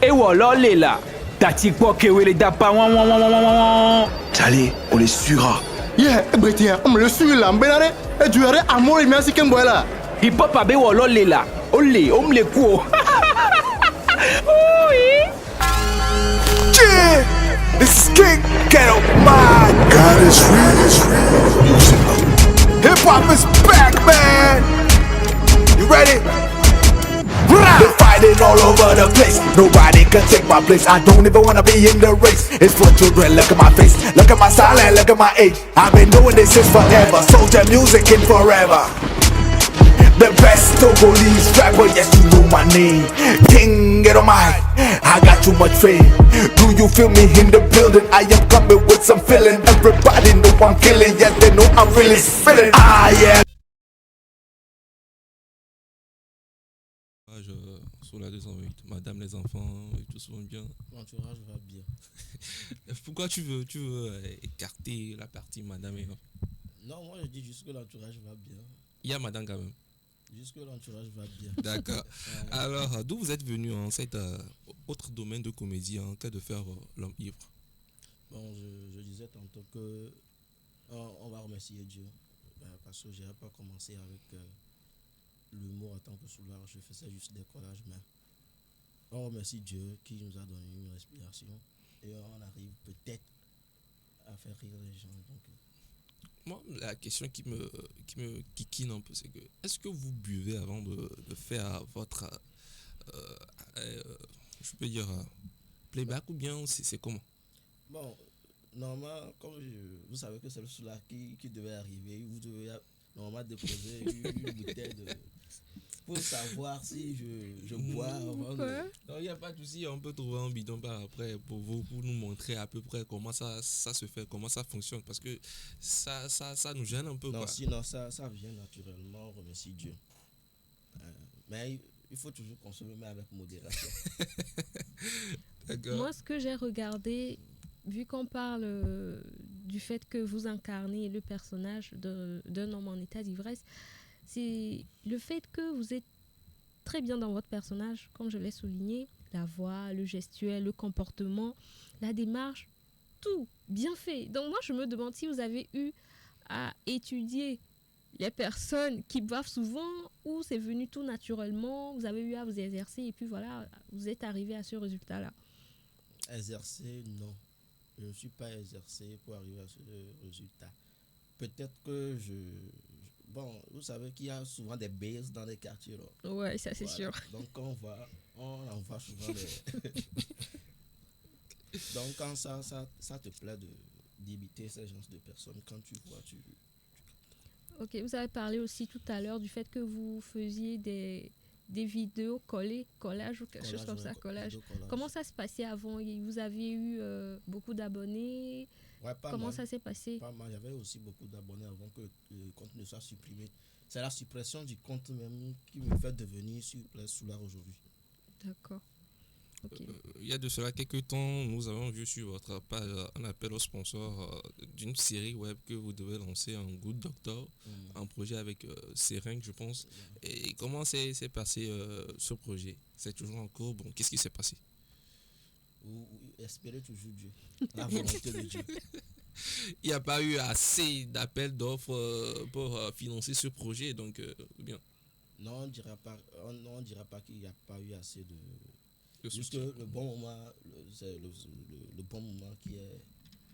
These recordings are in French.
Et voilà, les là. Tati quoi que les dapa. Charlie, on les suivra. Yeah, Bretien, on me le suit là, Mbélare. Et tu aurais amour et merci qu'un boy là. Hip hop abe voilà, les là. Olé, on me les cours. Oui. Yeah, this is King Ghetto. My God, it's real. Hip hop is back, man. You ready? They're fighting all over the place. Nobody can take my place. I don't even wanna be in the race. It's for children. Look at my face, look at my style, and look at my age. I've been doing this since forever. Soldier music in forever. The best Togolese rapper, yes you know my name. King Ghetto Mike, I got too much fame. Do you feel me in the building? I am coming with some feeling. Everybody know I'm killing, yes they know I'm really spilling. Ah yeah. Sur la 208, madame, les enfants, tout se va bien. L'entourage va bien. Pourquoi tu veux écarter la partie madame et enfants? Non, moi je dis juste que l'entourage va bien. Il y a madame quand même. Juste que l'entourage va bien. D'accord. Alors, d'où vous êtes venu en cet autre domaine de comédie que de faire l'homme ivre? Bon, je disais tantôt que on va remercier Dieu. Parce que je n'avais pas commencé avec l'humour en tant que soulard. Je faisais juste des collages, mais on remercie Dieu qui nous a donné une respiration. Et on arrive peut-être à faire rire les gens. Donc, moi, la question qui me kikine un peu, c'est que est-ce que vous buvez avant de faire votre, je peux dire, playback ou bien c'est comment? bon, normalement, comme vous savez que c'est le soulard qui devait arriver, vous devez normalement déposer une bouteille pour savoir si je bois avant de... Non, il n'y a pas de souci, on peut trouver un bidon par après pour nous montrer à peu près comment ça se fait, comment ça fonctionne, parce que ça nous gêne un peu. Non, quoi. sinon ça vient naturellement, on remercie Dieu. Mais il faut toujours consommer, mais avec modération. D'accord. Moi, ce que j'ai regardé, vu qu'on parle du fait que vous incarnez le personnage d'un homme en état d'ivresse, c'est le fait que vous êtes très bien dans votre personnage, comme je l'ai souligné, la voix, le gestuel, le comportement, la démarche, tout bien fait. Donc moi, je me demande si vous avez eu à étudier les personnes qui boivent souvent ou c'est venu tout naturellement, vous avez eu à vous exercer et puis voilà, vous êtes arrivé à ce résultat-là. Exercer, non. Je ne suis pas exercé pour arriver à ce résultat. Peut-être que bon, vous savez qu'il y a souvent des bases dans les quartiers. Là. Ouais, ça c'est sûr. Donc on en voit souvent des... Donc quand ça te plaît d'imiter ces genres de personnes, quand tu vois, Ok, vous avez parlé aussi tout à l'heure du fait que vous faisiez des vidéos collages ou quelque chose comme ça, collage. Comment ça se passait avant? Vous aviez eu beaucoup d'abonnés? Ouais, comment mal. Ça s'est passé? Pas mal. J'avais aussi beaucoup d'abonnés avant que le compte ne soit supprimé. C'est la suppression du compte même qui me fait devenir soulard aujourd'hui. D'accord. Okay. Il y a de cela quelques temps, nous avons vu sur votre page un appel au sponsor d'une série web que vous devez lancer en Good Doctor, un projet avec Seringue, je pense. Et comment s'est passé ce projet? C'est toujours en cours. Bon, qu'est-ce qui s'est passé? Vous espérez toujours Dieu, la volonté de Dieu. Il n'y a pas eu assez d'appels d'offres pour financer ce projet, donc bien. Non, on ne dira pas qu'il n'y a pas eu assez de... Juste que le bon moment, c'est le bon moment qui est...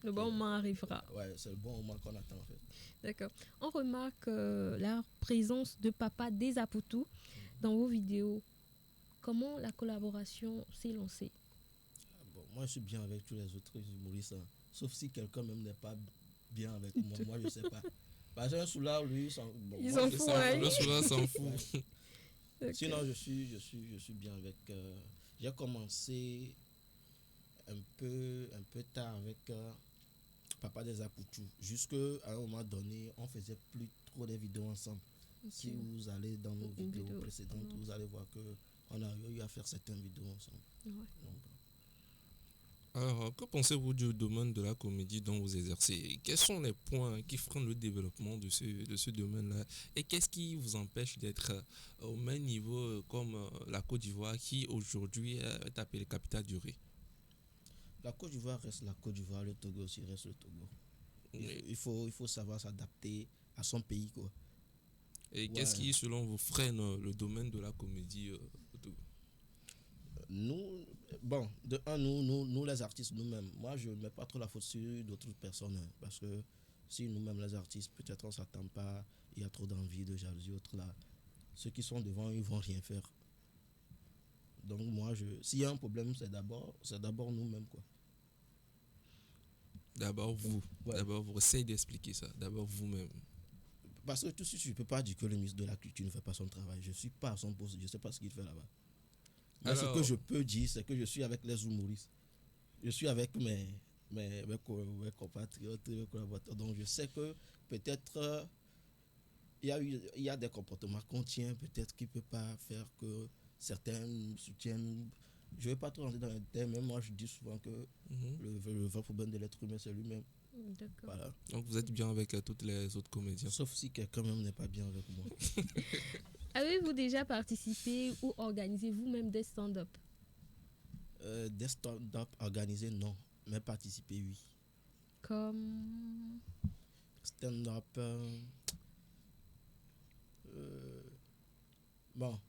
Le bon moment arrivera. Ouais, c'est le bon moment qu'on attend en fait. D'accord. On remarque la présence de Papa Desaputu dans vos vidéos. Comment la collaboration s'est lancée? Bon, moi, je suis bien avec tous les autres humoristes. Hein. Sauf si quelqu'un même n'est pas bien avec moi. Moi, je ne sais pas. Parce qu'un soulard, lui, il s'en fout. Le soulard s'en fout. Ouais. Okay. Sinon, je suis bien avec... j'ai commencé un peu tard avec Papa Desaputu. Jusqu'à un moment donné, on faisait plus trop des vidéos ensemble. Okay. Si vous allez dans nos vidéos précédentes, vous allez voir qu'on a eu à faire certaines vidéos ensemble. Ouais. Donc, Alors, que pensez-vous du domaine de la comédie dont vous exercez? Quels sont les points qui freinent le développement de ce domaine-là? Et qu'est-ce qui vous empêche d'être au même niveau comme la Côte d'Ivoire qui aujourd'hui est appelée capitale du riz? La Côte d'Ivoire reste la Côte d'Ivoire, le Togo aussi reste le Togo. Et, Il faut savoir s'adapter à son pays, quoi. qu'est-ce qui, selon vous, freine le domaine de la comédie au Togo? Nous, bon, nous les artistes nous-mêmes, moi je ne mets pas trop la faute sur d'autres personnes, hein, parce que si nous-mêmes les artistes, peut-être on ne s'attend pas, il y a trop d'envie, de jalousie, autres là, ceux qui sont devant, ils vont rien faire. Donc moi, s'il y a un problème, c'est d'abord nous-mêmes, quoi. D'abord vous, Ouais. d'abord vous essayez d'expliquer ça, d'abord vous-même. Parce que tout de suite, je ne peux pas dire que le ministre de la Culture ne fait pas son travail. Je ne suis pas à son poste, je ne sais pas ce qu'il fait là-bas. Mais Alors- ce que je peux dire, c'est que je suis avec les humoristes. Je suis avec mes compatriotes, mes collaborateurs. Donc je sais que peut-être il y a des comportements qu'on tient, peut-être qu'il ne peut pas faire que certains nous soutiennent. Je ne vais pas trop rentrer dans les thèmes, mais moi je dis souvent que Mhm. le vrai problème de l'être humain, c'est lui-même. D'accord. Voilà. Donc vous êtes bien avec toutes les autres comédiens. Sauf si quelqu'un même n'est pas bien avec moi. Avez-vous déjà participé ou organisé vous-même des stand-up? Des stand-up organisés, non. Mais participer, oui. Comme... Stand-up. Bon.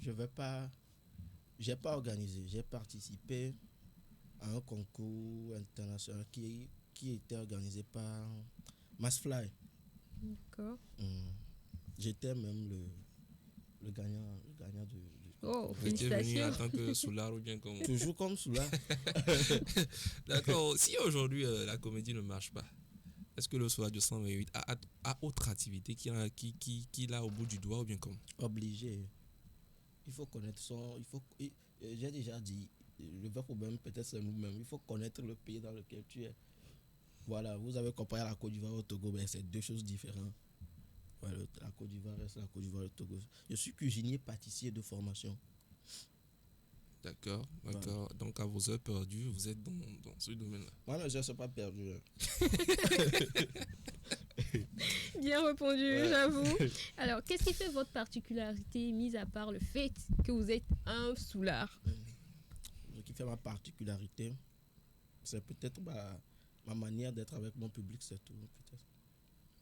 Je vais pas. J'ai pas organisé. J'ai participé à un concours international qui était organisé par Massfly. D'accord. J'étais même le gagnant Oh, Vous étiez venu en félicitations. tant que soulard ou bien comme... toujours comme cela. D'accord. Si aujourd'hui la comédie ne marche pas, est-ce que le soir du 128 a autre activité qu'il a au bout du doigt ou bien comme? Obligé. Il faut connaître son. J'ai déjà dit, le vrai problème peut-être c'est nous-mêmes. Il faut connaître le pays dans lequel tu es. Voilà, vous avez comparé la Côte d'Ivoire au Togo, mais c'est deux choses différentes. Voilà, la Côte d'Ivoire reste la Côte d'Ivoire et le Togo. Je suis cuisinier pâtissier de formation. D'accord, d'accord. Donc à vos heures perdues, vous êtes dans ce domaine-là. Moi, mais je ne suis pas perdu. Hein. Bien répondu, Ouais. j'avoue. Alors, qu'est-ce qui fait votre particularité, mis à part le fait que vous êtes un soulard? Ce qui fait ma particularité, c'est peut-être ma manière d'être avec mon public, c'est tout. Peut-être.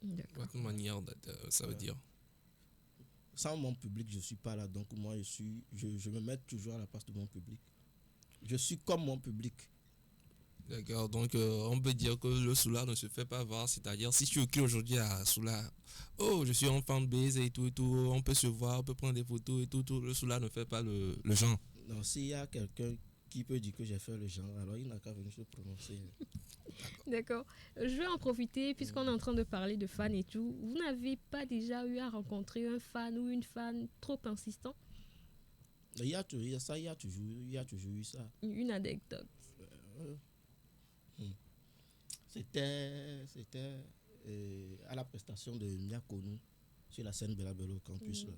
D'accord. Votre manière d'être, ça veut Ouais. dire. Sans mon public, je ne suis pas là. Donc moi, je me mets toujours à la place de mon public. Je suis comme mon public. D'accord, donc on peut dire que le soulard ne se fait pas voir, c'est-à-dire si tu écris aujourd'hui à soulard, oh je suis en fanbase et tout, on peut se voir, on peut prendre des photos et tout, le soulard ne fait pas le genre. Non, s'il y a quelqu'un qui peut dire que j'ai fait le genre, alors il n'a qu'à venir se prononcer. D'accord. Je vais en profiter, puisqu'on est en train de parler de fans et tout. Vous n'avez pas déjà eu à rencontrer un fan ou une fan trop insistant? Il y a toujours eu ça. Une anecdote. C'était à la prestation de Miakonou sur la scène Bella Bello au campus. Là.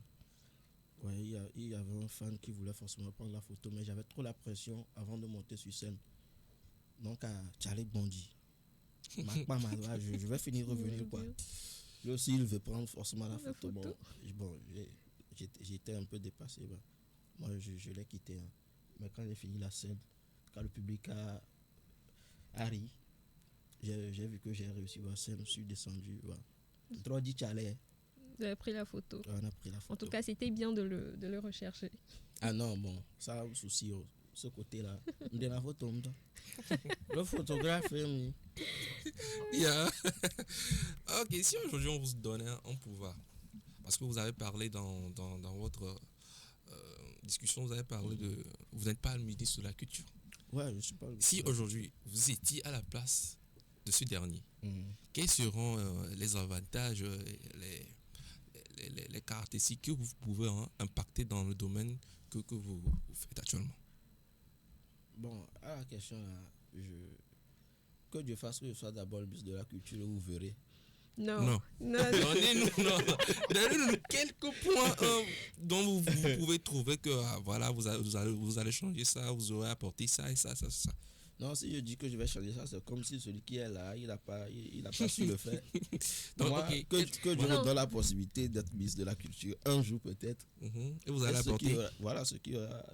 Ouais, il y avait un fan qui voulait forcément prendre la photo, mais j'avais trop la pression avant de monter sur scène. Donc à Charlie Bondi, je vais finir revenir quoi. Lui aussi, il veut prendre forcément la photo. Bon, j'étais un peu dépassé. Bah. Moi, je l'ai quitté. Hein. Mais quand j'ai fini la scène, quand le public a ri, j'ai vu que j'ai réussi la scène, je suis descendu. Bah. Trop dit Charlie. Vous avez pris la photo. On a pris la photo. En tout cas, c'était bien de le rechercher. Ah non, bon, ça a un souci, ce côté-là. De la photo, le photographe, Yeah. Ok, si aujourd'hui on vous donnait un pouvoir, parce que vous avez parlé dans votre discussion, vous avez parlé de... Vous n'êtes pas le ministre de la Culture. Ouais, je suis pas... Si aujourd'hui vous étiez à la place de ce dernier, quels seront les avantages, les caractéristiques que vous pouvez impacter dans le domaine que vous faites actuellement? Bon, à la question là, que Dieu fasse que je sois d'abord le ministre de la Culture, vous verrez. Non. Donnez-nous quelques points dont vous pouvez trouver que voilà, vous allez changer ça, vous aurez apporté ça et ça. Non, si je dis que je vais changer ça, c'est comme si celui qui est là, il n'a pas su le faire. Donc, Moi, ok. que je me donne la possibilité d'être ministre de la Culture un jour peut-être. Et vous allez apporter. Ce qui aura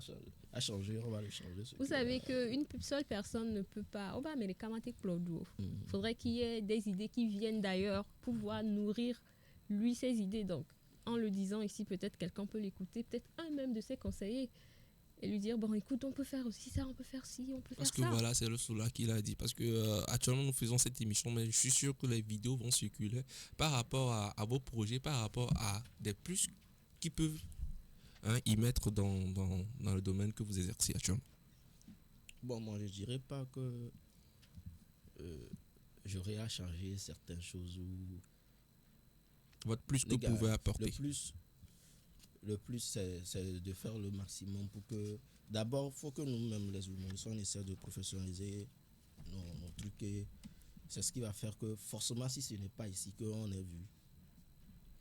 à changer, on va le changer. Vous savez qu'une seule personne ne peut pas. Oh bah, mais les camatiques plodou. Faudrait qu'il y ait des idées qui viennent d'ailleurs pour pouvoir nourrir lui ses idées. Donc, en le disant ici, peut-être quelqu'un peut l'écouter, peut-être un même de ses conseillers. Et lui dire, bon, écoute, on peut faire aussi ça, on peut faire ci, on peut faire ça. Parce que voilà, c'est le Soula qui l'a dit. Parce que actuellement, nous faisons cette émission, mais je suis sûr que les vidéos vont circuler par rapport à vos projets, par rapport à des plus qui peuvent y mettre dans le domaine que vous exercez actuellement. Bon, moi, je dirais pas que j'aurais à changer certaines choses ou... Votre plus que Les vous gars, pouvez apporter. Le plus, c'est de faire le maximum pour que... D'abord, il faut que nous-mêmes, les humoristes, on essaie de professionnaliser nos trucs. Et c'est ce qui va faire que, forcément, si ce n'est pas ici qu'on est vu,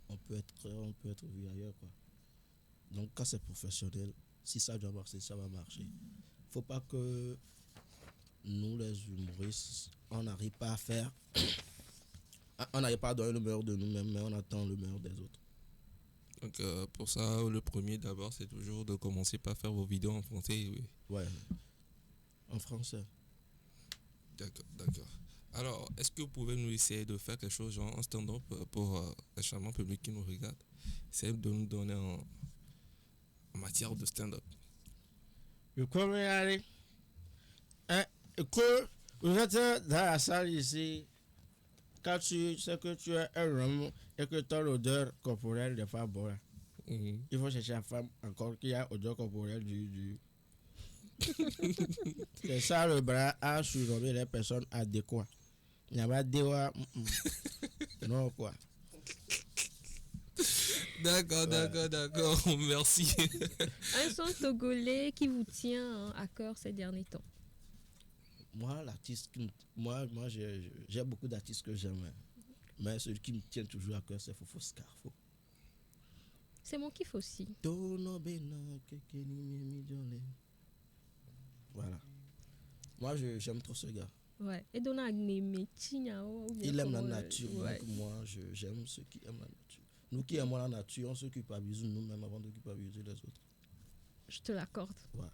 on peut être vu ailleurs, quoi. Donc, quand c'est professionnel, si ça doit marcher, ça va marcher. Il ne faut pas que nous, les humoristes, on n'arrive pas à faire... On n'arrive pas à donner le meilleur de nous-mêmes, mais on attend le meilleur des autres. Donc, pour ça, le premier d'abord, c'est toujours de commencer par faire vos vidéos en français. Oui. Ouais, en français. D'accord. Alors, est-ce que vous pouvez nous essayer de faire quelque chose, genre un stand-up pour le charmant public qui nous regarde? Essayez de nous donner en matière de stand-up. Je connais aller. Que vous êtes dans la salle ici, quand tu sais que tu es un homme et que tu as l'odeur corporelle des femmes, bon, il faut chercher une femme encore qui a l'odeur corporelle du... C'est ça le bras à surnommer les personnes adéquates. Il n'y a pas de... Non, quoi. D'accord. Merci. Un son togolais qui vous tient à cœur ces derniers temps. Moi, l'artiste, j'ai beaucoup d'artistes que j'aime, mais celui qui me tient toujours à cœur, c'est Fofo Scarfo. C'est mon kiff aussi. Voilà. Moi, j'aime trop ce gars. Ouais. Et Dona Agneme Chinyao. Il aime la nature. Ouais. Donc moi, j'aime ceux qui aiment la nature. Nous qui aimons la nature, on s'occupe à biser nous-mêmes avant d'occuper à biser les autres. Je te l'accorde. Ouais.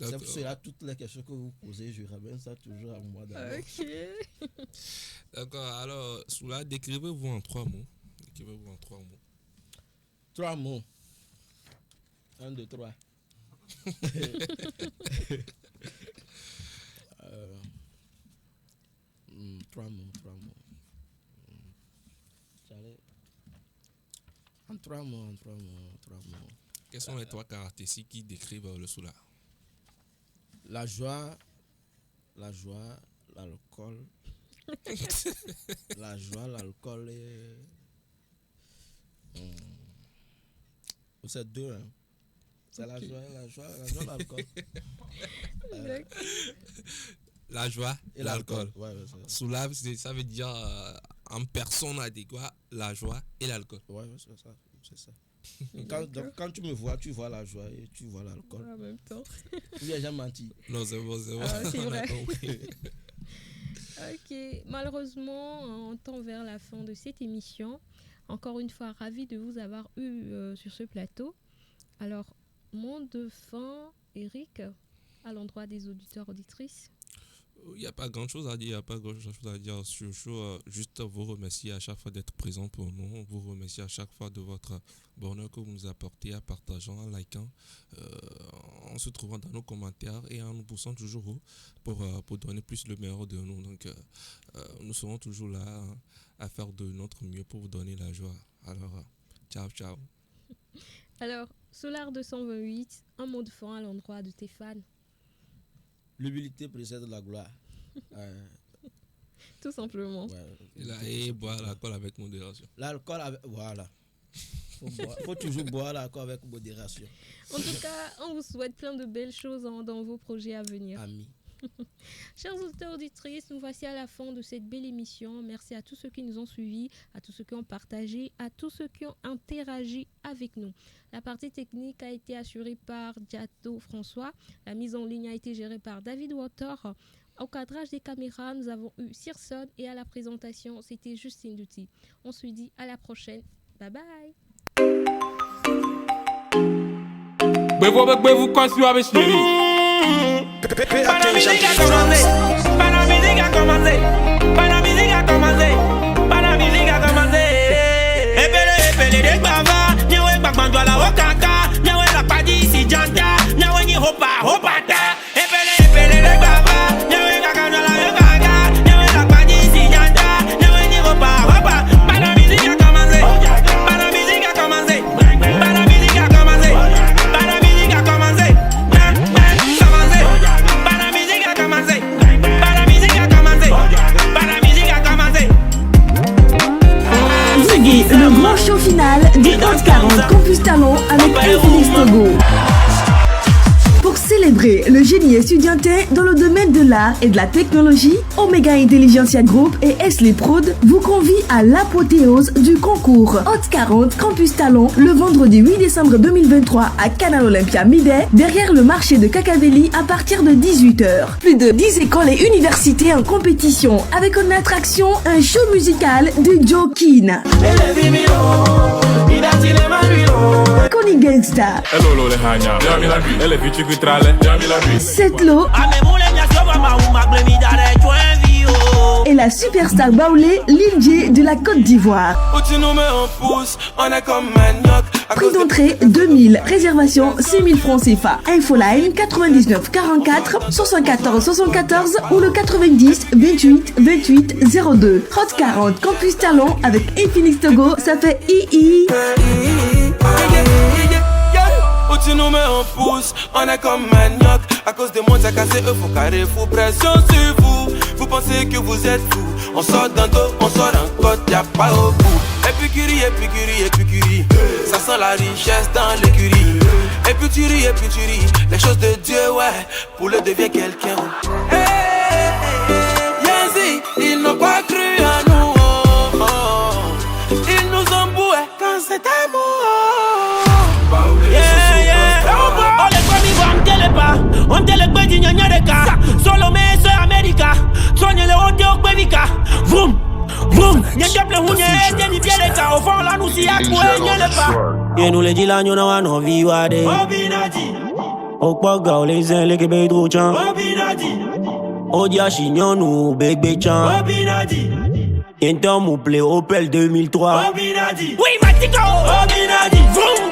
C'est pour cela toutes les questions que vous posez, je ramène ça toujours à moi d'abord. Ok. D'accord, alors, Soula, décrivez-vous en 3 mots. 3 mots. 1, 2, 3. 3 mots. J'allais. En 3 mots. Quelles sont les 3 caractéristiques qui décrivent le Soula? La joie, l'alcool. La joie, l'alcool et... C'est 2, hein. C'est la joie, l'alcool. La joie et l'alcool. Ouais, Soula, ça veut dire en personne adéquate, la joie et l'alcool. Ouais, c'est ça. Quand tu me vois, tu vois la joie et tu vois l'alcool. En même temps. Tu n'as jamais menti. Non, c'est bon. C'est vrai. Ok, malheureusement, on tend vers la fin de cette émission. Encore une fois, ravi de vous avoir eu sur ce plateau. Alors, mot de fin, Eric, à l'endroit des auditeurs, auditrices. Il n'y a pas grand chose à dire, Surtout, juste vous remercier à chaque fois d'être présent pour nous, vous remercier à chaque fois de votre bonheur que vous nous apportez en partageant, en likant, en se trouvant dans nos commentaires et en nous poussant toujours haut pour donner plus le meilleur de nous. Donc, nous serons toujours là à faire de notre mieux pour vous donner la joie. Alors, ciao. Alors, Solar 228, un mot de fin à l'endroit de tes fans. L'humilité précède la gloire. Tout simplement. Ouais, Et boire l'alcool avec modération. Voilà. Faut toujours boire l'alcool avec modération. En tout cas, on vous souhaite plein de belles choses dans vos projets à venir. Amis. Chers auditeurs et auditrices, nous voici à la fin de cette belle émission. Merci à tous ceux qui nous ont suivis, à tous ceux qui ont partagé, à tous ceux qui ont interagi avec nous. La partie technique a été assurée par Diato François. La mise en ligne a été gérée par David Water. Au cadrage des caméras, nous avons eu Cirson et à la présentation, c'était Justine Duty. On se dit à la prochaine. Bye bye. Vous construisez avec chérie. Para musique a commencé, para musique a commencé, para musique a commencé, para musique a commencé. Epele de baba, nyawe babandwa la wakaka, nyawe la padi si janta, nyawe ni hopa ta. Epele de baba, nyawe kakandwa la wakaka, nyawe la padi si janta, nyawe ni hopa. Para musique a commencé, para musique a commencé, para musique a commencé, para musique a commencé. Le grand show final du Hot 40 Campus Talon avec Félix Togo. Pour célébrer le génie estudiantin dans le domaine de l'art et de la technologie, Omega Intelligentsia Group et Esli Prod vous convient à l'apothéose du concours Hot 40 Campus Talon le vendredi 8 décembre 2023 à Canal Olympia Midet, derrière le marché de Kakaveli à partir de 18h. Plus de 10 écoles et universités en compétition avec une attraction, un show musical de Joe Keane. Connie Gangsta. Cette lot et la superstar baoulée Lil J de la Côte d'Ivoire. Prix d'entrée 2000, réservation 6000 francs CFA. Infoline 99 44 74 74 ou le 90 28 28 02. Hot 40 Campus Talon avec Infinix Togo, ça fait II. Tu nous mets en pouce, on est comme manioc. À cause de moi, t'as cassé, faut carré, faut pression sur vous. Vous pensez que vous êtes fous. On sort d'un dos, on sort d'un côte, y'a pas au bout. Épicurie, ça sent la richesse dans l'écurie. Et puis tu ris, les choses de Dieu, ouais, pour le devient quelqu'un. Yanzi, ils n'ont pas cru à nous. Ils nous ont boué quand c'est amour. On te le pedi nyanyareka solo me so America sonye le ote okwevika vroom vroom nyeple hunye ete ni bieleka au fond la nous si akwe nyelepa ye nous le dit la nyona wa no viwade obinadi okpaga o les en le kebe drochan obinadi odia chignonu bebe chan obinadi Inter mou play Opel 2003 obinadi oui matiko obinadi vroom